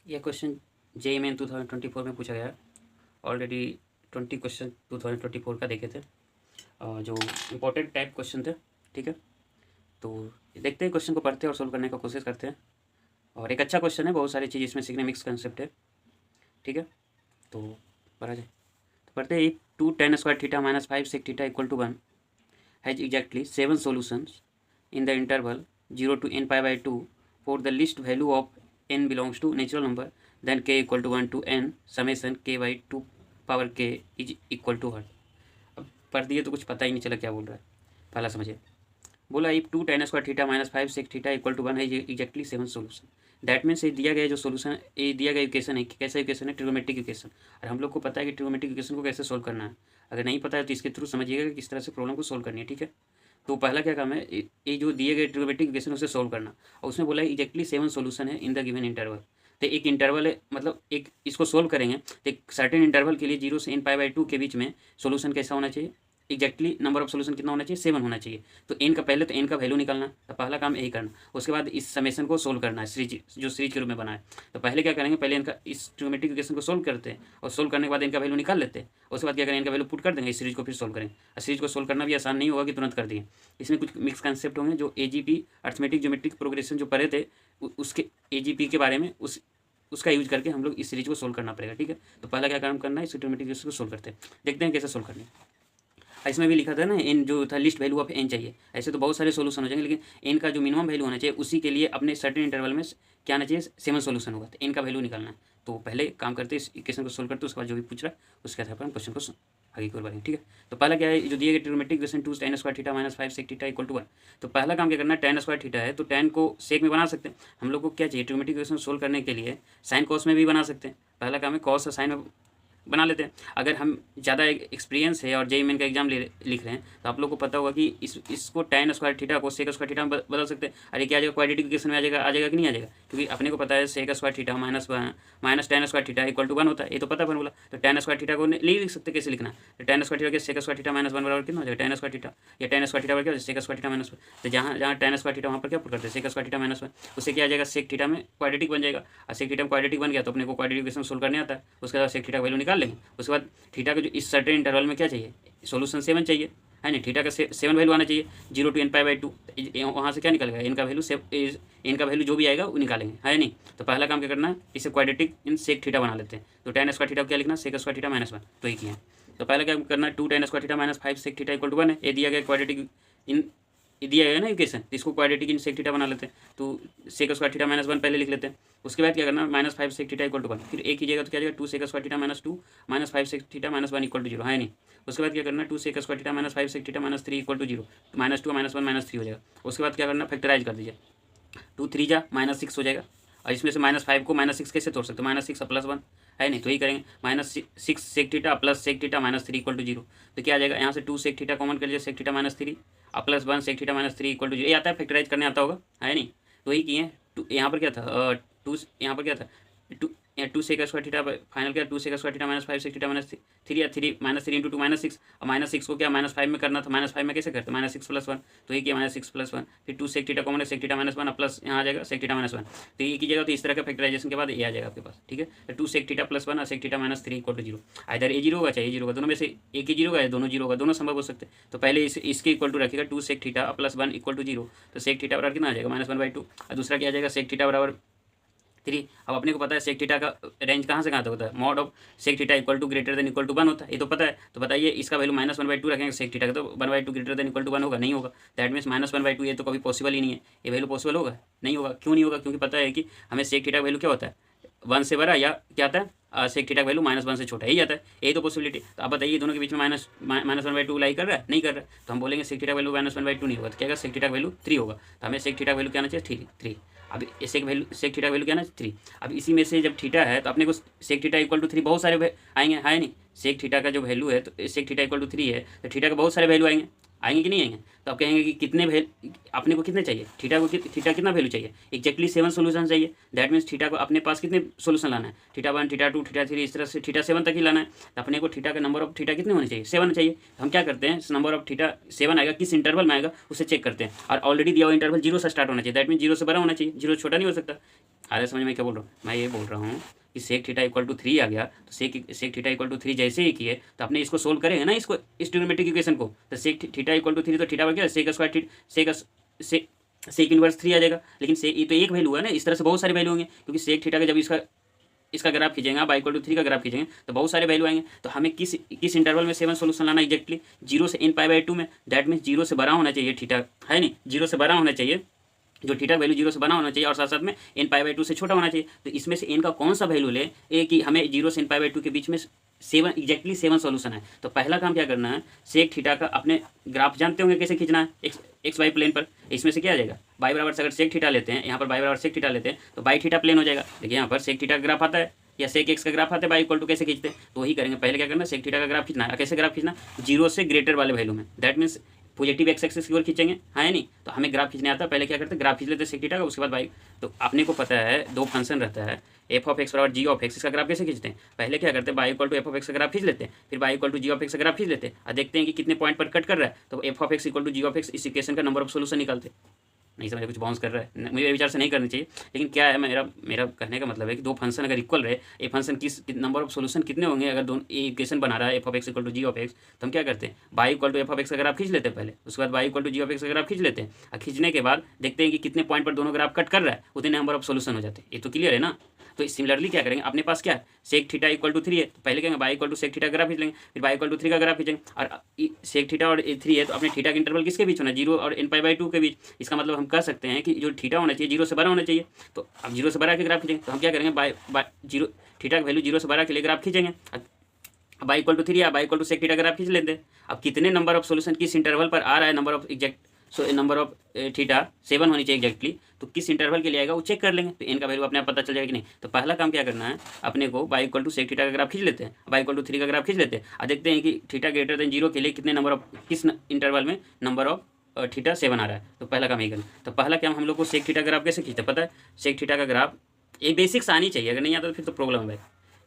यह question JEE main 2024 में पूछा गया है। ऑलरेडी 20 क्वेश्चन 2024 का देखे थे, जो इम्पोर्टेंट टाइप क्वेश्चन थे। ठीक है, तो देखते हैं, क्वेश्चन को पढ़ते हैं और सोल्व करने का कोशिश करते हैं। और एक अच्छा क्वेश्चन है, बहुत सारी चीज़ इसमें सीखने, मिक्स कंसेप्ट है। ठीक है, तो पढ़ा जाए। तो पढ़ते हैं। 2 tan square theta minus 5 sec theta equal to 1 has exactly 7 solutions in the interval 0 to n pi by 2 for the least value of n belongs to natural number then k equal to 1 to n summation k by 2 power k is equal to 1। अब पढ़ दिए तो कुछ पता ही नहीं चला क्या बोल रहा है। पहला समझिए, बोला if 2 tan square theta minus 5 sec theta equal to 1 है एग्जैक्टली 7 सोल्यूशन। दैट मीन्स ये दिया गया जो सोल्यूशन, ये दिया गया इक्वेशन है, कैसा इक्वेशन है, ट्रिग्नोमेट्रिक इक्वेशन। और हम लोग को पता है कि ट्रिग्नोमेट्रिक इक्वेशन को कैसे सोल्व करना है। अगर नहीं पता है तो इसके थ्रू समझिएगा कि किस तरह से प्रॉब्लम को सोल्व करनी है। ठीक है, तो पहला क्या काम है, ये जो दिए गए ट्रिग्नोमेट्रिक इक्वेशन उसे सोल्व करना। और उसमें बोला एग्जैक्टली 7 सोल्यूशन है इन द गिवन इंटरवल। तो एक इंटरवल है, मतलब एक इसको सोल्व करेंगे तो एक सर्टेन इंटरवल के लिए 0 से n पाई बाई 2 के बीच में सोल्यूशन कैसा होना चाहिए, एग्जैक्टली नंबर ऑफ सोल्यूशन कितना होना चाहिए, 7 होना चाहिए। तो एन का पहले तो एन का वैल्यू निकालना, तो पहला काम यही करना। उसके बाद इस समेशन को सोल्व करना है, सीरीज जो सीरीज के रूप में बना है। तो पहले क्या करेंगे, पहले इनका इस ट्रिग्नोमेट्रिक इक्वेशन को सोल्व करते हैं और सोल्व करने के बाद इनका वैल्यू निकाल लेते हैं। उसके बाद क्या करेंगे, इनका वैल्यू पुट कर देंगे, इस सीरीज को फिर सोल्व करेंगे। और सीरीज को सोल्व करना भी आसान नहीं होगा कि तुरंत कर दिए। इसमें कुछ मिक्स कंसेप्ट होंगे जो AGP अर्थमेटिक ज्योमेट्रिक प्रोग्रेशन जो पढ़े थे उसके AGP के बारे में उसका यूज करके हम लोग इस सीरीज को सोल्व करना पड़ेगा। ठीक है, तो पहला क्या काम करना है, इस ट्रिग्नोमेट्रिक इक्वेशन को सोल्व करते हैं, देखते हैं कैसे सोल्व करना है। इसमें भी लिखा था ना, एन जो था लिस्ट वैल्यू ऑफ एन चाहिए। ऐसे तो बहुत सारे सोल्यूशन हो जाएंगे, लेकिन एन का जो मिनिमम वैल्यू होना चाहिए उसी के लिए अपने सर्टेन इंटरवल में क्या आना चाहिए, 7 सोल्यूशन होगा। तो एन का वैल्यू निकालना है। तो पहले काम करते इस इक्वेशन को सोल्व करते, उसके बाद जो भी पूछ रहा है उसके आधार पर हम क्वेश्चन को आगे की ओर बढ़ेंगे। ठीक है, तो पहला क्या है, जो दिए गए trigonometric equation 2 tan square theta minus 5 sec theta equal to 1। तो पहला काम क्या करना है, tan स्क्वायर थीटा है तो tan को सेक में बना सकते हैं। हम लोग को क्या चाहिए, ट्रिग्नोमेट्रिक इक्वेशन सोल्व करने के लिए साइन कॉस में भी बना सकते हैं। पहला काम है कॉस और साइन में बना लेते हैं। अगर हम ज़्यादा एक्सपीरियंस है और जेईई मेन का एग्जाम लिख रहे हैं तो आप लोग को पता होगा कि इसको tan स्क्वायर थीटा को सेक स्क्वायर थीटा में बदल सकते हैं। अरे क्या आ जाएगा, क्वाड्रेटिक इक्वेशन में आ जाएगा कि नहीं आ जाएगा, क्योंकि अपने को पता है sec square theta minus tan square theta equal to 1 होता है, ये तो पता है बोला। तो tan स्क्वायर थीटा को लिख सकते, कैसे लिखना है, तो tan स्क्वायर थीटा के सेक स्क्वायर थीटा माइनस 1 बराबर कितना हो जाएगा, tan स्क्वायर थीटा, या tan स्क्वायर थीटा बराबर क्या हो जाएगा, सेक स्क्वायर थीटा माइनस 1। तो जहाँ जहाँ tan स्क्वायर थीटा वहाँ पर क्या पुट करते हैं, सेक स्क्वायर थीटा माइनस 1। उससे क्या आ जाएगा, सेक थीटा में क्वाड्रेटिक बन जाएगा। और सेक थीटा में क्वाड्रेटिक बन गया तो अपने को क्वाड्रेटिक इक्वेशन सोल्व करने आता है। उसके बाद सेक थीटा वैल्यू निकाल लेंगे। उसके बाद थीटा का जो इस सर्टेन इंटरवल में क्या चाहिए, सोल्यूशन 7 चाहिए, है नहीं, थीटा का 7 वैल्यू आना चाहिए 0 to n पाई बाई 2। वहाँ से क्या निकलेगा, इनका वैल्यू जो भी आएगा वो निकालेंगे, है नहीं। तो पहला काम क्या करना है, इसे क्वाड्रेटिक इन सेक थीटा बना लेते हैं। तो tan स्क्वायर थीटा को क्या लिखना, सेक स्क्वायर थीटा माइनस 1, तो एक ही है। तो पहला क्या करना है, 2 tan square theta minus 5 sec theta equal to 1 है, ये दिया गया क्वाड्रेटिक इन, ये दिया गया ना इक्वेशन, तो इसको क्वाड्रेटिक इन सेक थीटा बना लेते हैं। तो सेक स्क्वायर थीटा माइनस 1 पहले लिख लेते हैं। उसके बाद क्या करना, minus 5 sec theta equal to 1, फिर एक कीजिएगा तो क्या जाएगा, 2 sec square theta minus 2 minus 5 sec theta minus 1 equal to 0, है नहीं। उसके बाद क्या करना, 2 sec square theta minus 5 sec theta minus 3 equal to 0, minus 2 minus 1 minus 3 हो जाएगा। उसके बाद क्या करना, फैक्टराइज कर दीजिए, 2 3 जा माइनस 6 हो जाएगा। और इसमें से माइनस 5 को माइनस 6 कैसे तोड़ सकते, माइनस 6 प्लस 1, है नहीं, तो यही करेंगे, minus 6 sec theta plus sec theta minus 3 equal to 0। तो क्या आ जाएगा, यहाँ से 2 सेक थीटा कॉमन कर लीजिए, सेक थीटा माइनस 3 और plus 1 sec theta minus 3 equal to 0। ये आता है, फैक्टराइज करने आता होगा, है नहीं, तो यही किए। यहाँ पर क्या था, यहाँ पर क्या था, 2 सेक स्क्वायर थीटा, फाइनल क्या, 2 sec square theta minus 5 sec theta minus 3 या 3 माइनस 3 इंटू 2 माइनस 6। और माइनस 6 को क्या माइनस 5 में करना था, माइनस 5 में कैसे करते, माइनस 6 प्लस 1, तो ये किया माइनस 6 प्लस 1, फिर 2 सेक थीटा कॉमन है, सेक थीटा माइनस 1 प्लस यहाँ आ जाएगा सेक थीटा माइनस 1। तो ये कीजिएगा तो इस तरह का फैक्टराइजेशन के बाद ये आ जाएगा आपके पास। ठीक है, तो 2 सेक थीटा प्लस 1 और sec theta minus 3 equal to 0। इधर ए 0 होगा चाहे ए 0 होगा, दोनों में से एक ही 0 होगा या दोनों 0 होगा, दोनों संभव हो सकते हैं। तो पहले इसके इक्वल टू रखिएगा, 2 sec theta plus 1 equal to 0। तो सेक थीटा बराबर कितना आ जाएगा, माइनस 1/2। और दूसरा क्या आ जाएगा, सेक थीटा बराबर 3। अब अपने को पता है सेक थीटा का रेंज कहाँ से कहाँ तक होता है, mod of sec theta equal to greater than equal to 1 होता है, ये तो पता है। तो बताइए इसका वैल्यू माइनस 1/2 रखेंगे सेक थीटा का, तो 1/2 ग्रेटर देन इक्वल टू 1 होगा, नहीं होगा। दैट मीन्स माइनस 1/2 ये तो कभी पॉसिबल ही नहीं है, ये वैल्यू पॉसिबल होगा, नहीं होगा। क्यों नहीं होगा, क्योंकि पता है कि हमें सेक थीटा का वैल्यू क्या होता है, 1 से बड़ा, या क्या आता है, सेक थीटा का वैल्यू माइनस 1 से छोटा ही आता है, यही तो पॉसिबिलिटी। तो आप बताइए दोनों के बीच में माइनस 1/2 लाई कर रहा है, नहीं कर रहा है, तो हम बोलेंगे सेक थीटा का वैल्यू माइनस 1/2 नहीं होगा, तो क्या सेक थीटा का वैल्यू 3 होगा। तो हमें सेक थीटा का वैल्यू क्या आना चाहिए, 3। अब सेक थीटा वैल्यू क्या ना 3। अब इसी में से जब थीटा है तो अपने को सेक थीटा इक्वल टू 3 बहुत सारे आएंगे, है नहीं। सेक थीटा का जो वैल्यू है, तो सेक थीटा इक्वल टू 3 है, तो थीटा का बहुत सारे वैल्यू आएंगे कि नहीं आएंगे। तो आप कहेंगे कि कितने अपने को कितने चाहिए, थीटा कितना वैल्यू चाहिए, एक्जैक्टली 7 सोल्यूशन चाहिए। दैट मीन्स थीटा को अपने पास कितने सोल्यूशन लाना है, थीटा 1 थीटा 2 थीटा 3 इस तरह से थीटा 7 तक ही लाना है। तो अपने को थीटा का नंबर ऑफ थीटा कितने होने चाहिए, 7 चाहिए। तो हम क्या करते हैं, नंबर ऑफ थीटा 7 आएगा, किस इंटरवल में आएगा उसे चेक करते हैं। और ऑलरेडी दिया हुआ इंटरवल 0 से स्टार्ट होना चाहिए, दैट मीन्स 0 से बड़ा होना चाहिए, 0 छोटा नहीं हो सकता। आ रहा है समझ में क्या बोल रहा हूँ? मैं ये बोल रहा हूँ कि सेक थीटा इक्वल टू 3 आ गया, तो सेक थीटा इक्वल टू 3 जैसे ही किए तो अपने इसको सोल्व करेंगे ना, इसको इस ट्रिग्नोमेट्रिक इक्वेशन को, तो सेक थीटा इक्वल टू 3 तो थीटा क्या सेक स्क्वायर सेक इनवर्स 3 आ जाएगा। लेकिन ये तो एक वैल्यू है ना, इस तरह से बहुत सारे वैल्यू होंगे, क्योंकि सेक थीटा का जब इसका ग्राफ खींचेंगे आप इक्वल टू 3 का ग्राफ खींचेंगे तो बहुत सारे वैल्यू आएंगे। तो हमें किस इंटरवल में 7 सोल्यूशन लाना एक्जैक्टली 0 से n/2 में, दैट मीन्स 0 से बड़ा होना चाहिए थीटा, है नहीं, 0 से बड़ा होना चाहिए, जो थीटा वैल्यू 0 से बड़ा होना चाहिए और साथ साथ में n/2 से छोटा होना चाहिए। तो इसमें से n का कौन सा वैल्यू ले कि हमें 0 से n/2 के बीच में 7 एक्जैक्टली 7 सोल्यूशन है। तो पहला काम क्या करना है, सेक थीटा का अपने ग्राफ जानते होंगे कैसे खींचना है, एक्स वाई प्लेन पर। इसमें से क्या आ जाएगा, बाई बराबर से अगर सेक थीटा लेते हैं, यहाँ पर बाई बराबर सेक थीटा लेते हैं तो बाई थीटा प्लेन हो जाएगा। देखिए यहाँ पर सेक थीटा का ग्राफ आता है या सेक एक्स का ग्राफ आता है, बाई इक्वल टू कैसे खींचते हैं, तो वही करेंगे। पहले क्या करना, सेक थीटा का ग्राफ खींचना है। कैसे ग्राफ खींचना, 0 से ग्रेटर वाले वैल्यू में, that means positive x axis की ओर खींचेंगे, है नहीं। तो हमें ग्राफ खींचने आता है, पहले क्या करते हैं, ग्राफ खींच लेते हैं सेक थीटा का, उसके बाद बाई। तो आपने को पता है दो फंक्शन रहता है एफ ऑफ एक्स और जी ऑफ एक्स, इसका ग्राफ कैसे खींचते हैं, पहले क्या करते हैं y equal to f of x का ग्राफ खींच लेते हैं, फिर y equal to g of x का ग्राफ खींच लेते हैं और देखते हैं कि कितने पॉइंट पर कट कर रहा है। तो f of x equal to g of x, इस इक्वेशन का नंबर ऑफ सोल्यूशन निकालते हैं। नहीं समझे, कुछ बाउंस कर रहा है, मेरे विचार से नहीं करनी चाहिए, लेकिन क्या है, मेरा कहने का मतलब है कि दो फंक्शन अगर इक्वल रहे, ए फंक्शन किस नंबर ऑफ सोल्यूशन कितने होंगे, अगर दोनों इक्वेशन बना रहा है f of x equal to g of x, तो हम क्या करते हैं y equal to f of x का ग्राफ खींच लेते हैं पहले, उसके बाद y equal to g of x का ग्राफ खींच लेते हैं और खींचने के बाद देखते हैं कि कितने पॉइंट पर दोनों ग्राफ कट कर रहा है, उतने नंबर ऑफ सोल्यूशन हो जाते हैं। ये तो क्लियर है ना। तो सिमिलरली क्या करेंगे, अपने पास क्या है, सेक थीटा इक्वल टू 3 है, तो पहले क्या y equal to sec theta graph खींच लेंगे, फिर बाई इक्वल टू 3 का ग्राफ खींचेंगे। और सेक थीटा और 3 है तो अपने थीटा के इंटरवल किसके बीच होना है, 0 और n/2 के बीच। इसका मतलब हम कह सकते हैं कि जो थीटा होना चाहिए 0 से बड़ा होना चाहिए। तो अब 0 से बड़ा के ग्राफ खींचेंगे, तो हम क्या करेंगे बाई जीरो थीटा की वैल्यू 0 से बड़ा के लिए ग्राफ खींचेंगे। बाई इक्वल टू 3 या y equal to sec theta graph खींच लेते हैं। अब कितने नंबर ऑफ सोल्यूशन किस इंटरवल पर आ रहा है, number of exact number of theta 7 होनी चाहिए एग्जैक्टली, तो किस इंटरवल के लिए आएगा वो चेक कर लेंगे, तो एन का वैल्यू अपने आप पता चल जाएगा कि नहीं। तो पहला काम क्या करना है, अपने को y equal to sec theta का ग्राफ खींच लेते हैं, बाई इक्वल टू 3 का ग्राफ खींच लेते हैं और देखते हैं कि थीटा ग्रेटर देन 0 के लिए कितने नंबर ऑफ किस इंटरवल में नंबर ऑफ थीटा 7 आ रहा है। तो पहला काम यही करना। तो पहला काम हम लोग को सेक थीटा ग्राफ कैसे खींचते पता है, सेक थीटा का ग्राफ एक बेसिक्स आनी चाहिए, अगर नहीं आता तो फिर तो प्रॉब्लम है भाई।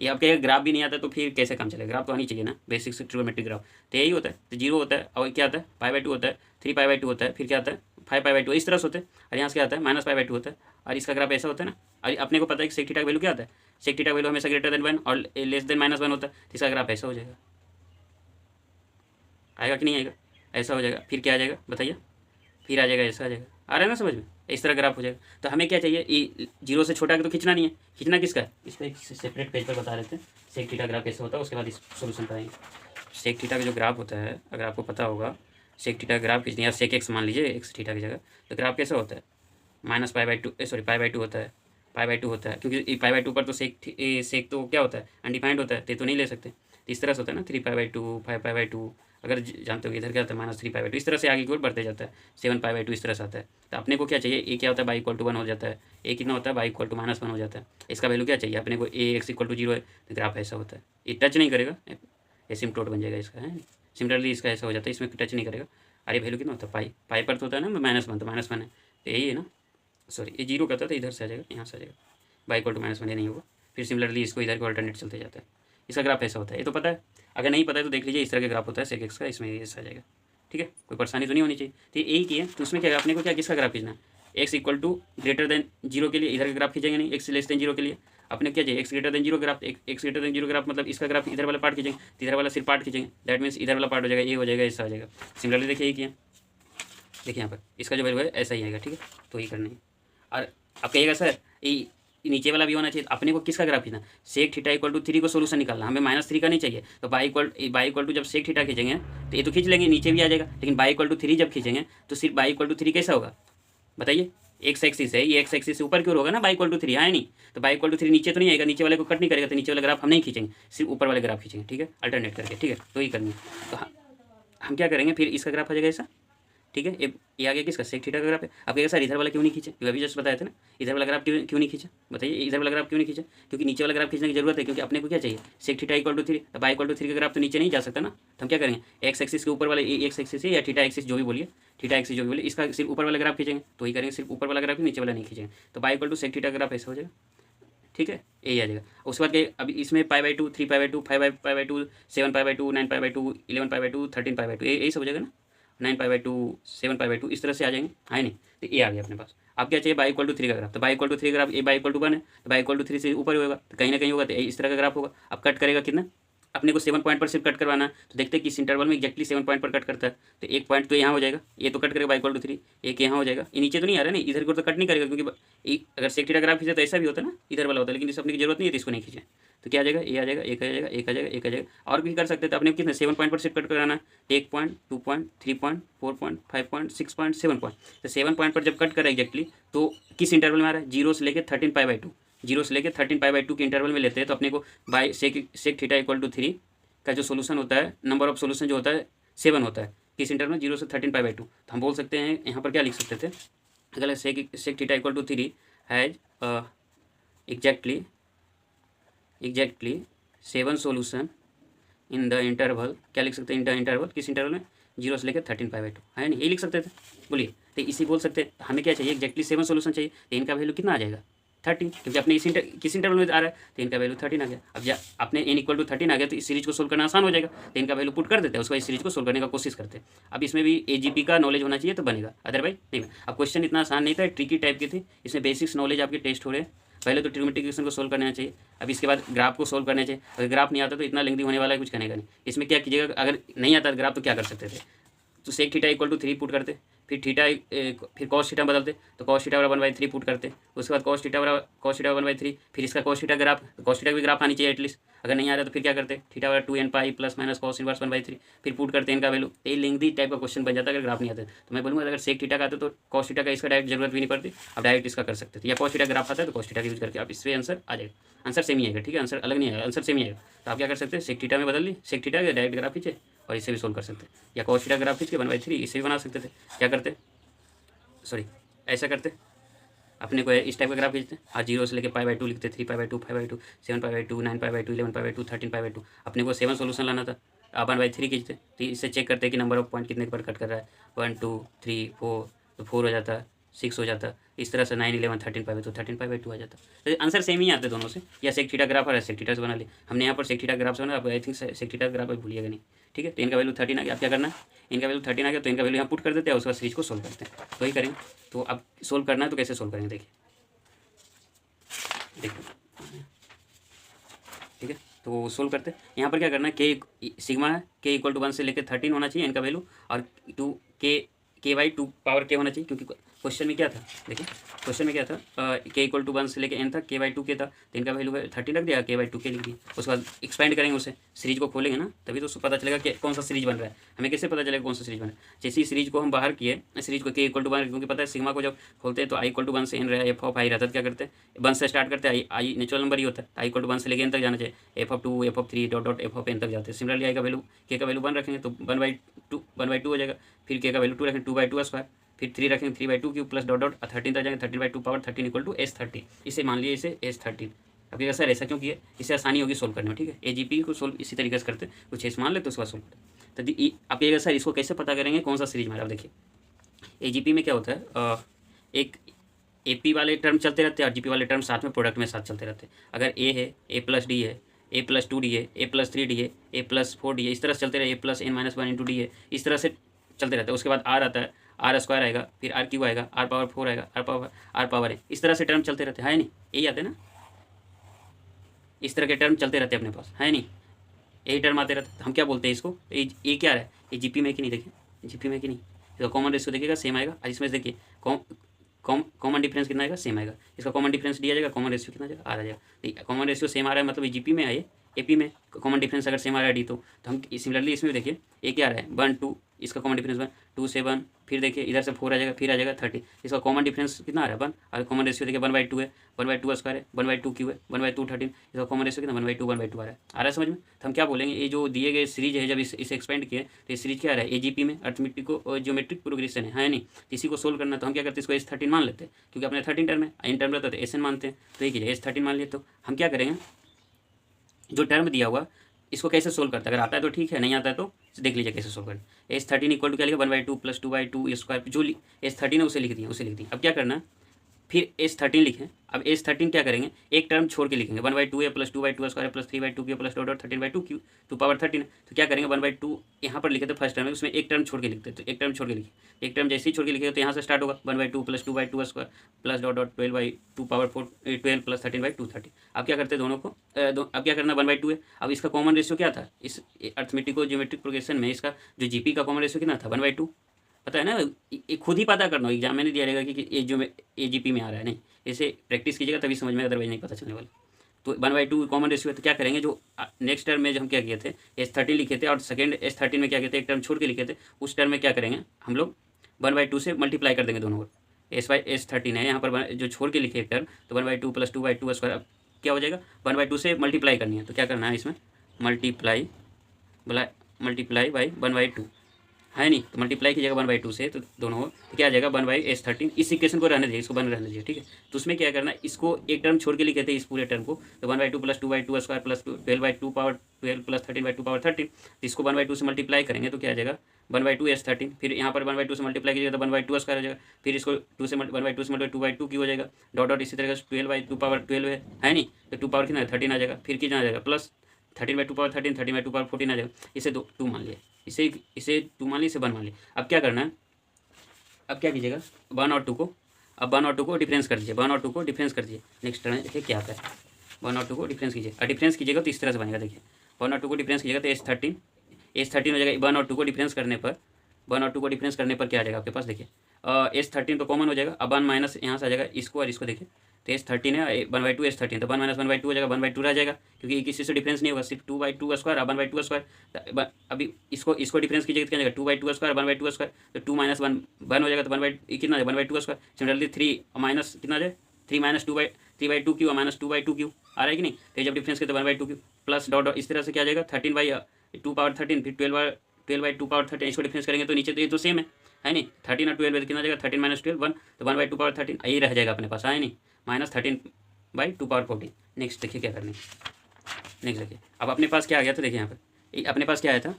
ये आपके ग्राफ भी नहीं आता तो फिर कैसे काम चलेगा, ग्राफ तो आनी चाहिए ना, बेसिक ट्रिग्नोमेट्रिक ग्राफ। तो यही होता है, तो 0 होता है और क्या आता है π/2 होता है, 3π/2 होता है, फिर क्या आता है 5π/2, इस तरह से होते हैं। और यहाँ से क्या आता है -π/2 होता है और इसका ग्राफ ऐसा होता है ना। और अपने को पता है कि सेक थीटा का वैल्यू क्या आता है, सेक थीटा का वैल्यू हमेशा ग्रेटर देन 1 और लेस देन -1 होता है, तो इसका ग्राफ ऐसा हो जाएगा। आएगा कि नहीं आएगा, ऐसा हो जाएगा। फिर क्या आ जाएगा बताइए, फिर आ जाएगा ऐसा आ जाएगा। आ रहा है ना समझ में, इस तरह ग्राफ हो जाएगा। तो हमें क्या चाहिए, ये 0 से छोटा तो खींचना नहीं है, खींचना किसका है, इसका एक सेपरेट पेज पर बता रहे थे सेक थीटा ग्राफ कैसे होता है, उसके बाद इस सोल्यूशन कराएंगे। सेक थीटा का जो ग्राफ होता है, अगर आपको पता होगा सेक थीटा का ग्राफ खींचने, या सेक एक्स मान लीजिए एक्स थीटा की जगह, तो ग्राफ कैसा होता है -π/2 सॉरी π/2 होता है, π/2 होता है, क्योंकि π/2 पर तो सेक तो क्या होता है अनडिफाइंड होता है, तो नहीं ले सकते। तो इस तरह से होता है ना 3π/2 5π/2, अगर जानते हो इधर क्या होता है -3π/2, इस तरह से आगे की ओर बढ़ते जाता है 7π/2, इस तरह से आता है। तो अपने को क्या चाहिए, ए क्या होता है बाई इक्वल टू 1 हो जाता है, ए कितना होता है बाई इक्वल टू -1 हो जाता है। इसका वैल्यू क्या चाहिए अपने को, ए एक्स इक्वल टू 0 है, तो ग्राफ ऐसा होता है, ये टच नहीं करेगा, एसिम्प्टोट बन जाएगा इसका, है। सिमिलरली इसका ऐसा हो जाता है, इसमें टच नहीं करेगा। अरे वैल्यू कितना होता है पाई पर तो होता है ना -1, तो -1 है, तो यही है ना, सॉरी ये 0 करता था, इधर से आ जाएगा, यहाँ से आ जाएगा बाई इक्वल टू -1, नहीं होगा। फिर सिमिलरली इसको इधर को अल्टरनेट चलते जाता है, इसका ग्राफ ऐसा होता है। ये तो पता है, अगर नहीं पता है तो देख लीजिए, इस तरह का ग्राफ होता है सेक एक्स का, इसमें ऐसा आ जाएगा, ठीक है, कोई परेशानी तो नहीं होनी चाहिए। तो यही किया, तो उसमें क्या अपने को क्या किसका ग्राफ खींचना है, x equal to greater than 0 के लिए इधर का ग्राफ खींचेंगे नहीं, एक्स लेस देन 0 के लिए अपने क्या चाहिए x greater than 0 graph, x greater than 0 graph मतलब इसका ग्राफ इधर वाला पार्ट खींचेंगे, इधर वाला सिर्फ पार्ट खींचेंगे, दैट मीन्स इधर वाला पार्ट हो जाएगा, ये हो जाएगा, ऐसा हो जाएगा। सिमिलरली देखिए ये किया, देखिए यहाँ पर इसका जो वैल्यू है ऐसा ही आएगा, ठीक है, तो ये करना है। और अब कहिएगा सर ये नीचे वाला भी होना चाहिए, अपने को किसका ग्राफ खींचना, सेक थीटा इक्वल टू 3 को सोल्यूशन निकालना, हमें -3 का नहीं चाहिए। तो बाई इक्वल टू जब सेक थीटा खींचेंगे तो ये तो खींच लेंगे, नीचे भी आ जाएगा, लेकिन बाई इक्वल टू 3 जब खींचेंगे तो सिर्फ बाई इक्वल टू 3 कैसा होगा बताइए, एक्स एक्सिस है, ये एक्स एक्सिस से ऊपर की ओर होगा ना बाई इक्वल टू 3, है नहीं। तो बाई इक्वल टू 3 नीचे तो नहीं आएगा, नीचे वाले को कट नहीं करेगा, तो नीचे वाला ग्राफ हम नहीं खींचेंगे, सिर्फ ऊपर वाले ग्राफ खींचेंगे, ठीक है, अल्टरनेट करके, ठीक है, तो ये करनी है। तो हम क्या करेंगे, फिर इसका ग्राफ आ जाएगा ऐसा, ठीक है, ये आ गया किसका सेक थीटा का ग्राफ है। अब कहेगा सर इधर वाला क्यों नहीं खींचे, अभी जस्ट बताया था ना, इधर वाला ग्राफ क्यों नहीं खींचा बताइए, इधर वाला ग्राफ क्यों नहीं खींचा, क्योंकि नीचे वाला ग्राफ खींचने की जरूरत है, क्योंकि अपने को क्या चाहिए सेक थीटा इक्वल टू 3, तो बाई इक्वल टू 3 का ग्राफ तो नीचे नहीं जा सकता ना। तो हम क्या करेंगे एक्स एक्सिस के ऊपर वाले एक्स एक्सिस है या थीटा एक्सिस जो भी बोलिए, थीटा एक्सिस जो भी बोलिए, इसका सिर्फ ऊपर वाला ग्राफ खींचेंगे, तो ही करेंगे सिर्फ ऊपर वाला ग्राफ, नीचे वाला नहीं खींचेंगे। तो y equal to sec theta graph ऐसा हो जाएगा, ठीक है, यही आ जाएगा। उसके बाद अभी इसमें π/2 3π/2 5π/2 7π/2 9π/2 11π/2 13π/2 यही सब हो जाएगा ना, 9π/2 7π/2 इस तरह से आ जाएंगे, है नहीं। तो ये आ गया अपने पास। आप क्या चाहिए, बाई इक्वल टू 3 का ग्राफ, तो बाई इक्वल टू 3 ग्राफ, ए बाई इक्वल टू 1 है, तो बाई इक्वल टू 3 से ऊपर ही होगा, तो कहीं ना कहीं होगा, तो इस तरह का ग्राफ होगा। अब कट करेगा कितना, अपने को 7 पॉइंट पर सिर्फ कट करवाना है, तो देखते हैं किस इंटरवल में एक्जैक्टली 7 पॉइंट पर कट करता है। तो एक पॉइंट तो यहाँ हो जाएगा, ये तो कट करेगा बाई इक्वल टू 3, एक यहाँ हो जाएगा, ये नीचे तो नहीं आ रहा है, नहीं इधर को तो कट नहीं करेगा, क्योंकि अगर सेक थीटा ग्राफ खींचे तो ऐसा भी होता है ना, इधर वाला होता है, लेकिन इस अपने की जरूरत नहीं है, तो इसको नहीं खींचे। तो क्या आ जाएगा, ये आ जाएगा, एक आ जाएगा, एक आ जाएगा, एक आ जाएगा। और भी कर सकते थे, अपने कितने 7 पॉइंट पर सिर्फ कट कराना है, 1 point, 2 point, 3 point, 4 point, 5 point, 6 point, 7 point. तो 7 पॉइंट पर जब कट करें एक्जैक्टली, तो किस इंटरवल में आ रहा है, 0 से लेकर 13 पाई बाई 2, 0 से लेकर 13 पाई बाई 2 के इंटरवल में लेते हैं, तो अपने को y sec theta equal to 3 का जो सोल्यूशन होता है, नंबर ऑफ सोल्यूशन जो होता है 7 होता है, किस इंटरवल में 0 से 13 पाई बाई 2। तो हम बोल सकते हैं यहाँ पर क्या लिख सकते थे, अगर sec theta equal to 3 has exactly 7 solution in the interval, क्या लिख सकते हैं, इन द इंटरवल, किस इंटरवल में, 0 से लेकर 13 पाई बाई 2, है नहीं, ये लिख सकते थे। बोलिए, तो इसी बोल सकते हैं, हमें क्या चाहिए, एक्जैक्टली 7 सोल्यूशन चाहिए, तो इनका वैल्यू कितना आ जाएगा, 13, क्योंकि अपने किस इंटरवल में आ रहा है, तो इनका वैल्यू 13 आ गया। अब जब अपने n इक्वल टू 13 आ गया, तो इस सीरीज को सोल्व करना आसान हो जाएगा, तो इनका वैल्यू पुट कर देते हैं, उसके बाद इस सीरीज को सोल्व करने का कोशिश करते हैं। अब इसमें भी AGP का नॉलेज होना चाहिए तो बनेगा, अदरवाइज नहीं। अब क्वेश्चन इतना आसान नहीं था, ट्रिकी टाइप के थे, इसमें बेसिक्स नॉलेज आपके टेस्ट हो रहे हैं। पहले तो ट्रिग्नोमेट्रिक इक्वेशन को सोल्व करना चाहिए, अब इसके बाद ग्राफ को सोल्व करना चाहिए। अगर ग्राफ नहीं आता तो इतना लेंथी होने वाला है, कुछ करने का नहीं। इसमें क्या कीजिएगा, अगर नहीं आता ग्राफ तो क्या कर सकते थे, तो sec theta equal to 3 put करते, फिर फिर कॉस थीटा बदलते, तो कॉस थीटा बराबर 1/3 पुट करते, उसके बाद कॉस थीटा 1/3, फिर इसका cos theta graph, cos theta भी ग्राफ आनी चाहिए एटलीस्ट, अगर नहीं आ रहा तो फिर क्या करते, थीटा बराबर 2n pi plus minus cos inverse 1/3, फिर पुट करते हैं इनका वैल्यू। ये लेंथी टाइप का क्वेश्चन बन जाता है अगर ग्राफ नहीं आता। तो मैं बोलूँगा अगर सेक थीटा का आता तो कॉस थीटा का इसका डायरेक्ट जरूरत भी नहीं पड़ती, आप डायरेक्ट इसका कर सकते थे, या कॉस थीटा ग्राफ आता है तो कॉस थीटा का यूज करके आप इससे आंसर आ जाएगा, आंसर सेम ही आएगा, ठीक है, आंसर अलग नहीं आएगा, आंसर सेम ही आएगा। तो आप क्या कर सकते हैं, सेक थीटा में बदल ली, सेक थीटा का डायरेक्ट ग्राफ खींचे और इसे भी सोल्व कर सकते हैं, या कॉस थीटा ग्राफ खींच के 1/3 इसे भी बना सकते थे। क्या करते, सॉरी ऐसा करते, अपने को इस टाइप का ग्राफ खींचते, आज 0 से लेकर पाई बाई 2 लिखते, 3 pi by 2, 5 by 2, 7 pi by 2, 9 pi by 2, 11 pi by 2, 13 pi by 2, अपने को 7 सोल्यूशन लाना था, आप 1/3 खींचते, तो इससे चेक करते हैं कि नंबर ऑफ पॉइंट कितने पर कट कर रहा है, 1 2 3 4, तो 4 हो जाता, 6 हो जाता, इस तरह से 9 11 13 पाई बाई 2, 13 पाई बाई 2 आ जाता। तो आंसर सेम ही आते दोनों से, या सेक थीटा ग्राफ है, सेक थीटा से बना ली हमने, यहाँ पर सेक थीटा ग्राफ से बना, I think sec theta graph भूलिएगा नहीं, ठीक है। तो इनका वैल्यू 13 आ गया, आप क्या करना है, इनका वैल्यू 13 आ गया, तो इनका वैल्यू यहाँ पुट कर देते हैं, उसके बाद सीरीज को सोल्व करते हैं, तो वही करेंगे। तो अब सोल्व करना है तो कैसे सोल्व करेंगे, देखिए, ठीक है। तो सोल्व करते हैं, यहाँ पर क्या करना है, के सिग्मा है, के इक्वल टू 1 से लेकर 13 होना चाहिए इनका वैल्यू, और 2 के बाई 2 पावर के होना चाहिए, क्योंकि क्वेश्चन में क्या था, देखिए क्वेश्चन में क्या था, के इक्वल टू 1 से लेकर n था, के बाई 2 के था, तो इनका वैल्यू 13 रख दिया, के बाई 2 के लिख दिया। उसके बाद एक्सपेंड करेंगे उसे, सीरीज को खोलेंगे ना, तभी तो उसको पता चलेगा कि कौन सा सीरीज बन रहा है। हमें कैसे पता चलेगा कौन सा सीरीज बन रहा है, जैसे सीरीज को हम बाहर किए, सीरीज को के इक्वल टू 1, क्योंकि पता है सिग्मा को जब खोलते हैं तो आई इक्वल टू 1 से n रहा है, एफ ऑफ आई रहता है, क्या करते हैं 1 से स्टार्ट करते हैं, आई नेचुरल नंबर ही होता है, आई इक्वल टू 1 से लेकर n तक जाना चाहिए, F of 2, F of 3 dot dot F of n तक जाते हैं। सिमिलरली आई का वैल्यू, के का वैल्यू 1 रखेंगे तो 1/2 हो जाएगा, फिर के का वैल्यू 2 रखेंगे 2/2 स्क्वायर, फिर 3 रखेंगे 3/2 क्यूब प्लस डॉट डॉट 13 तक जाएंगे, 13/2 पावर 13 इक्वल टू S13, इसे मान लीजिए इसे S13। अब ये सर ऐसा क्यों किया, इससे आसानी होगी सोल्व करने में, ठीक है। AGP को सोल्व इसी तरीके से करते, कुछ एस मान लेते उसके बाद सोल्व करते। तो आप ये सर इसको कैसे पता करेंगे कौन सा सीरीज मारा, देखिए AGP में क्या होता है, एक AP वाले टर्म चलते रहते हैं और GP वाले टर्म साथ में प्रोडक्ट में साथ चलते रहते हैं। अगर A है, A प्लस D है, A प्लस 2D है, A प्लस 3D है, A प्लस 4D है, इस तरह से चलते रहे, A plus n-1 into D है, इस तरह से चलते रहता है। उसके बाद R आता है, R स्क्वायर आएगा, फिर R क्यूब आएगा, R पावर 4 आएगा, R पावर है, इस तरह से टर्म चलते रहते हैं, है नहीं, यही आते हैं ना, इस तरह के टर्म चलते रहते हैं अपने पास, है नहीं, यही टर्म आते रहते हैं। हम क्या बोलते हैं इसको, ये क्या है, ये GP में कि नहीं, देखिए GP में कि नहीं, इसका कॉमन रेशियो देखिएगा सेम आएगा, और इसमें देखिए कॉमन डिफरेंस कितना आएगा, सेम आएगा, इसका कॉमन डिफरेंस दिया जाएगा, कॉमन रेशियो कितना आ जाएगा, आ जाएगा। कॉमन रेशियो सेम आ रहा है मतलब ये GP में आए, AP में कॉमन डिफरेंस अगर सेम आ रहा है D तो हम सिमिलरली इसमें देखिए ये क्या आ रहा है 1 2, इसका कॉमन डिफरेंस 1 2 से 1, फिर देखिए इधर से 4 आ जाएगा, फिर आ जाएगा 30, इसका कॉमन डिफरेंस कितना आ रहा है 1, और कॉमन रेशियो देखिए 1/2 है, 1/2 स्क्वायर है, 1/2 क्यू है, 1/2 13, इसका कॉमन रेशियो कितना 1/2 आ रहा है समझ में। तो हम क्या बोलेंगे, ये जो दिए गए सीरीज है, जब इसे एक्सपेंड किए तो ये सीरीज क्या आ रहा है, AGP में ज्योमेट्रिक प्रोग्रेशन है नहीं, इसी को सोल्व करना। तो हम क्या करते हैं, इसको S13 मान लेते हैं, क्योंकि अपने 13 टर्म है, इन टर्म रहता है तो SN मानते हैं, तो ये कीजिए S13 मान लिए। तो हम क्या करेंगे, जो टर्म दिया हुआ इसको कैसे सोल्व करता है, अगर आता है तो ठीक है, नहीं आता है तो देख लीजिए कैसे सोल्व करें। S13 इक्वल टू क्या लिखा 1/2 प्लस 2/2 स्क्वायर, जो S13 है उसे लिख दिया, अब क्या करना है, फिर S13 लिखें। अब S13 क्या करेंगे, एक टर्म छोड़ के लिखेंगे 1/2a plus 2/2² plus 3/2q plus dot dot 13/2q to power 13। तो क्या करेंगे 1/2 यहाँ पर लिखे थे फर्स्ट टर्म में, उसमें एक टर्म छोड़ के लिखते, तो एक टर्म छोड़ के लिखे, एक टर्म जैसे ही छोड़ के लिखे तो यहाँ से स्टार्ट होगा 1/2 plus 2/2² plus dot dot 12/2 power 12 plus 13/2 30। अब क्या करते हैं दोनों को, अब क्या करना 1/2 है। अब इसका कॉमन रेशियो क्या था, इस अर्थमेटिक और ज्योमेट्रिक प्रोग्रेशन में इसका जो जीपी का कॉमन रेशियो कितना था 1/2। पता है ना, ये खुद ही पता करना हो, एग्जाम में नहीं दिया रहेगा कि ये जो AGP में आ रहा है, नहीं, इसे प्रैक्टिस कीजिएगा तभी समझ में, अदरवाइज नहीं पता चलने वाला। तो 1/2 कॉमन रेशियो है, तो क्या करेंगे, जो नेक्स्ट टर्म में जो हम क्या किए थे S13 लिखे थे और सेकंड S13 में क्या किए थे, एक टर्म छोड़ के लिखे थे, उस टर्म में क्या करेंगे हम लोग 1/2 से मल्टीप्लाई कर देंगे दोनों को। S13 है यहाँ पर जो छोड़ के लिखे एक टर्म, तो 1/2 प्लस 2/2²। अब क्या हो जाएगा 1/2 से मल्टीप्लाई करनी है, तो क्या करना है इसमें मल्टीप्लाई बाई 1/2 है नहीं, तो मल्टीप्लाई कीजिएगा 1/2 से, तो दोनों तो क्या आ जाएगा 1/S13। इस इक्वेशन को रहने दीजिए, इसको बन रहने दीजिए, ठीक है। तो उसमें क्या करना है, इसको एक टर्म छोड़ के लिखे थे इस पूरे टर्म को, तो 1/2 plus 2/2² plus 12/2 power 12 plus 13/2 power 13। तो इसको 1/2 से मल्टीप्लाई करेंगे तो क्या आ जाएगा 1/2S13। फिर यहाँ पर 1/2 से मल्टीप्लाई कीजिएगा तो 1/2² हो जाएगा। फिर इसको 1/2 से मल्टीप्लाई 2/2 की हो जाएगा, डॉट डॉट इसी तरह से 12/2 पावर 12 है नहीं, तो 2 पावर कितना 13 आ जाएगा। फिर कितना आ जाएगा प्लस 13/2 पावर 13, 13/2 पावर 14 आ जाएगा। इसे 2 मान लिया, इसे 2 मान ली, इसे 1 मान ली। अब क्या करना है, अब क्या कीजिएगा 1 और 2 को, अब 1 और 2 को डिफरेंस कर दीजिए, 1 और 2 को डिफरेंस कर दीजिए। नेक्स्ट टर्म देखिए क्या आता है, 1 और 2 को डिफरेंस कीजिए, और डिफरेंस कीजिएगा तो इस तरह से बनेगा। देखिए 1 और 2 को डिफरेंस कीजिएगा तो S13 हो जाएगा। 1 और 2 को डिफरेंस करने पर, 1 और 2 को डिफरेंस करने पर क्या आ जाएगा आपके पास, देखिए S13 तो कॉमन हो जाएगा। अब 1 माइनस यहाँ से आ जाएगा इसको और इसको, देखिए तो S13 है 1/2 S13, तो 1 माइनस 1/2 हो जाएगा, 1/2 रह जाएगा, क्योंकि किसी से डिफरेंस नहीं होगा, सिर्फ 2/2² और 1/2²। अभी इसको डिफरेंस कीजिएगा तो क्या जाएगा 2/2² 1/2², तो 2 माइनस 1 1 हो जाएगा, तो 1/2 कितना है 1/2²। सिमिलरली 3 माइनस कितना है 3 माइनस 3/2 माइनस 2/2 आ रहा है कि नहीं। तो जब डिफरेंस करते 1/2 प्लस डॉट इस तरह से क्या आ जाएगा 13/2 पावर 13, फिर 12/2 पावर 13, इसको डिफरेंस करेंगे तो नीचे तो ये तो सेम है नहीं, 13 और 12 कितना जाएगा 13 माइनस 12 1, तो 1/2 पावर 13 ये रह जाएगा अपने पास, है नहीं, माइनस 13/2 पावर 14। नेक्स्ट देखिए क्या करनी है, नेक्स्ट देखिए अब अपने पास क्या आ गया, तो देखिए यहाँ पर अपने पास क्या आया था,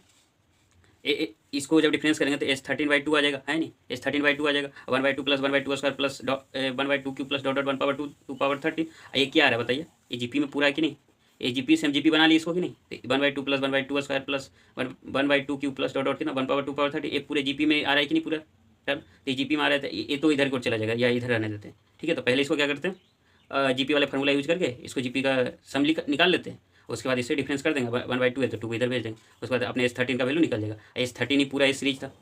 इसको जब डिफरेंस करेंगे तो S13/2 आ जाएगा, है नहीं, S13/2 आ जाएगा। 1/2 plus 1/2² plus 1/2 plus dot dot 1 power 2 power 30। ये क्या आ रहा है बताइए, ये GP में पूरा है कि नहीं, ये GP से हम GP बना ली इसको कि नहीं। 1/2 plus 1/2² plus 1/2 plus dot dot कितना 1 पावर 2 पावर 30, ये पूरे GP में आ रहा है कि नहीं पूरा टर्म। तो GP में आ रहा है, ये तो इधर को चला जाएगा या इधर रहने देते हैं, ठीक है। तो पहले इसको क्या करते हैं GP वाले फार्मूला यूज करके इसको GP का सम निकाल लेते हैं, उसके बाद इससे डिफरेंस कर देंगे 1/2 है तो 2 इधर भेज देंगे, उसके बाद अपने S13 का वैल्यू निकल जाएगा। S13 ही पूरा सीरीज था,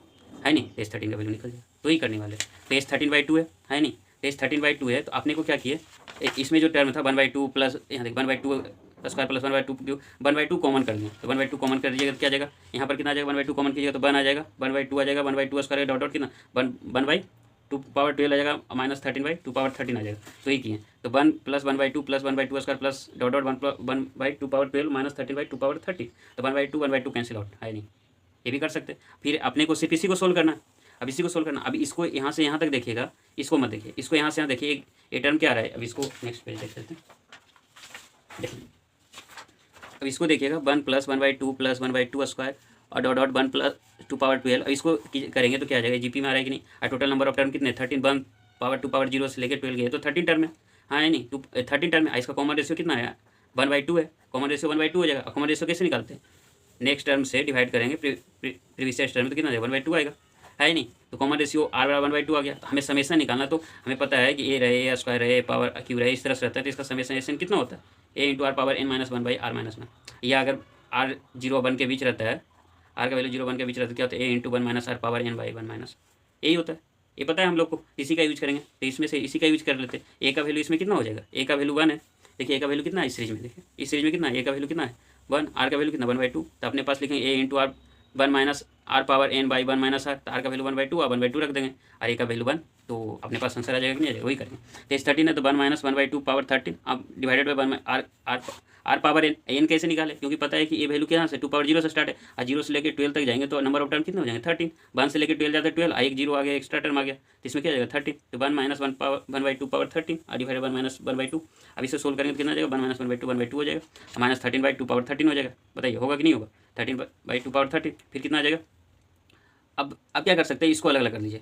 है नहीं, तो S13 का वैल्यू निकल जाएगा, तो ही करने वाले। तो S13/2 है नहीं, तो S13/2 है, तो आपने को क्या किया, इसमें जो टर्म था 1/2 प्लस यहाँ देख 1/2 स्क्वायर प्लस 1/2 कॉमन कर दें, तो 1/2 कॉमन कर दीजिएगा तो क्या आ जाएगा, यहाँ पर कितना आ जाएगा 1/2 कॉमन कीजिएगा तो 1 आ जाएगा, 1/2 आ जाएगा, 1/2² डॉट डॉट कितना 1/2 पावर 12 आ जाएगा, माइनस 13/2 पावर 13 आ जाएगा, तो ये किए। तो 1 plus 1/2 plus 1/2² plus dot dot 1/2 power 12 minus 13/2 power 30, तो 1/2 कैंसिल आउट, है नहीं, ये भी कर सकते हैं। फिर अपने को सिर्फ इसी को सोल्व करना है, अब इसी को सोल्व करना। अब इसको यहाँ से यहाँ तक देखिएगा, इसको मत देखिए, इसको यहाँ से यहाँ देखिए, ये टर्म क्या आ रहा है। अब इसको नेक्स्ट पेज देख लेते हैं, देखिए अब इसको देखिएगा 1 प्लस 1/2 प्लस 1/2² और डॉट डॉट 1 प्लस 2 पावर 12। अब इसको करेंगे तो क्या आ जाएगा, GP में आ रहा है कि नहीं। और टोटल नंबर ऑफ टर्म कितने 13, 1 पावर 2 पावर 0 से लेकर 12 गए तो 13 टर्म है, हाँ है नहीं, 13 टर्म है। इसका कॉमन रेशियो कितना है 1/2 है, कॉमन रेशियो 1/2 हो जाएगा। कॉमन रेशियो कैसे निकालते हैं, नेक्स्ट टर्म से डिवाइड करेंगे प्रीवियस टर्म, तो कितना आ जाएगा 1/2 आएगा, है नहीं। तो कॉमन रेशियो R 1/2 आ गया। तो हमें समेशन निकालना, तो हमें पता है कि A रहे, A² रहे, पावर Q रहे, इस तरह से रहता है, तो इसका समेशन कितना होता है A × R पावर n-1/R-1, या अगर R 0 1 के बीच रहता है, R का वैल्यू 0 1 के बीच रहता है, क्या होता है A × 1 - R पावर n/1 यही होता है, ये पता है हम लोग को, इसी का यूज करेंगे। तो इसमें से इसी का यूज कर लेते हैं। A का वैल्यू इसमें कितना हो जाएगा, A का वैल्यू 1 है, देखिए A का वैल्यू कितना है इस सीरीज में, देखिए इस सीरीज में कितना है, A का वैल्यू कितना है 1, R का वैल्यू कितना 1/2। तो अपने पास लिखेंगे A × R 1 - R power n/1 - R, तो R का वैल्यू 1/2 और 1/2 रख देंगे, और A का वैल्यू 1, तो अपने पास आंसर आ जाएगा कि नहीं आ जाएगा, वही करेंगे। तो इस 13 है तो 1 - 1/2 पावर 13, अब divided by 1 R power n कैसे निकाले, क्योंकि पता है कि ये वैल्यू क्या से 2 पावर 0 से स्टार्ट है, और 0 से लेकर 12 तक जाएंगे तो नंबर ऑफ टर्म कितने हो जाएंगे 13, 1 से लेकर 12 जाते हैं 12, एक 0 आ गया, एक्स्ट्रा टर्म आ गया, तो इसमें क्या आ जाएगा 13, तो 1 - 1/2 पावर 13 और डिवाइडेड बाई -1/2। अब इसे सोल्व करेंगे तो कितना आ जाएगा 1 - 1/2 हो जाएगा, माइनस 13/2 पावर 13 हो जाएगा। बताइए होगा कि नहीं होगा, 13/2 पावर 13, फिर कितना आ जाएगा। अब क्या कर सकते हैं, इसको अलग अलग कर लीजिए,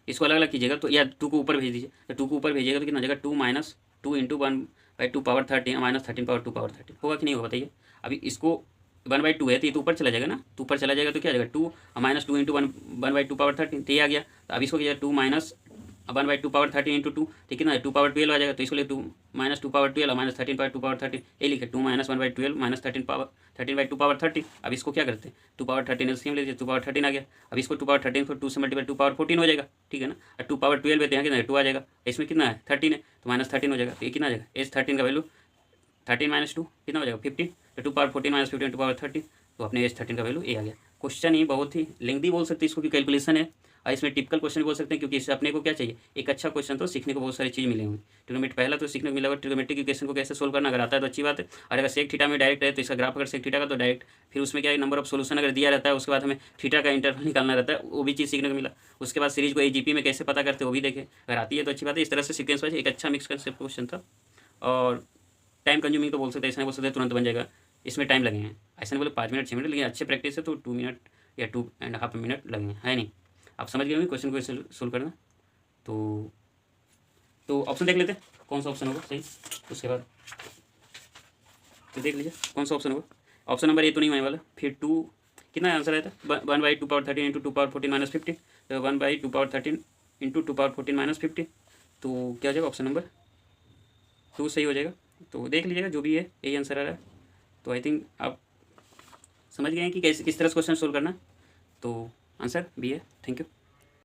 इसको अलग अलग कीजिएगा तो, या 2 को ऊपर भेज दीजिए, तो 2 को ऊपर भेजिएगा तो कितना हो जाएगा, 2 minus 2 into 1/2 power 13 minus 13 power 2 power 13 होगा कि नहीं होगा बताइए। अभी इसको 1/2 है तो ये तो ऊपर चला जाएगा ना, तो ऊपर चला जाएगा तो क्या आ जाएगा 2 माइनस 2 इंटू 1/2 पावर 13, तो ये आ गया। तो अब इसको क्या 2 माइनस 1/2 पावर 13 इंटू 2, ठीक है ना, 2 पावर 12 आ जाएगा। तो इसको ले 2 माइनस 2 पावर 12 माइनस 13/2 पावर 13, ये लिखे 2 माइनस 1/12 माइनस 13/2 पावर 13। अब इसको क्या करते हैं 2 पावर 13 एलसीएम ले लीजिए, 2 पावर 13 आ गया। अब इसको 2 पावर 13 को 2 से मल्टीप्लाई 2 पावर 14 हो जाएगा, ठीक है ना। और 2 पावर 12 है तो यहाँ कितना है 2 आ जाएगा, इसमें कितना है 13 है तो माइनस 13 हो जाएगा। तो ये कितना आ जाएगा एज 13 का वैल्यू 13 माइनस 2 कितना हो जाएगा 15, तो 2 पावर 14 माइनस 15 2 पावर 13, तो अपने एज 13 का वैल्यू ये आ गया। क्वेश्चन ही बहुत ही लेंथी बोल सकते हैं इसको, कि कैलकुलेशन है, और इसमें टिपिकल क्वेश्चन बोल सकते हैं, क्योंकि इससे अपने को क्या चाहिए एक अच्छा क्वेश्चन, तो सीखने को बहुत सारी चीज़ मिलेंगी। ट्रिग्नोमेट्री पहला तो सीखने को मिला होगा ट्रिग्नोमेट्री इक्वेशन को कैसे सोल्व करना, अगर आता है तो अच्छी बात है। और अगर सेक थीटा में डायरेक्ट है तो इसका ग्राफ अगर सेक थीटा का तो डायरेक्ट, फिर उसमें क्या है नंबर ऑफ सोल्यूशन अगर दिया रहता है, उसके बाद हमें थीटा का इंटरवल निकालना रहता है, वो भी चीज़ सीखने को मिला। उसके बाद सीरीज को एजीपी में कैसे पता करते वो भी देखें, अगर आती है तो अच्छी बात है। इस तरह से सीक्वेंस वाइज एक अच्छा मिक्स कंसेप्ट क्वेश्चन था, और टाइम कंज्यूमिंग तो बोल सकते हैं, ऐसा नहीं बोल सकते तुरंत बन जाएगा, इसमें टाइम लगेंगे। ऐसा नहीं बोले 5 मिनट 6 मिनट, लेकिन अच्छे प्रैक्टिस है तो 2 मिनट या 2.5 मिनट लगेंगे, है नहीं। आप समझ गए होंगे क्वेश्चन को सोल्व करना। तो ऑप्शन देख लेते हैं कौन सा ऑप्शन होगा सही, उसके बाद तो देख लीजिए कौन सा ऑप्शन होगा। ऑप्शन नंबर ए तो नहीं होने वाला, फिर 2 कितना आंसर रहता है 1/2 पावर 13 इंटू 2 पावर 14 माइनस 50, तो 1/2 पावर 13 इंटू 2 पावर 14 माइनस 50, तो क्या हो जाएगा ऑप्शन नंबर 2 सही हो जाएगा। तो देख लीजिएगा जो भी है यही आंसर आ रहा है। तो आई थिंक आप समझ गए हैं कि कैसे किस तरह से क्वेश्चन सोल्व करना, तो आंसर बी है। Thank you.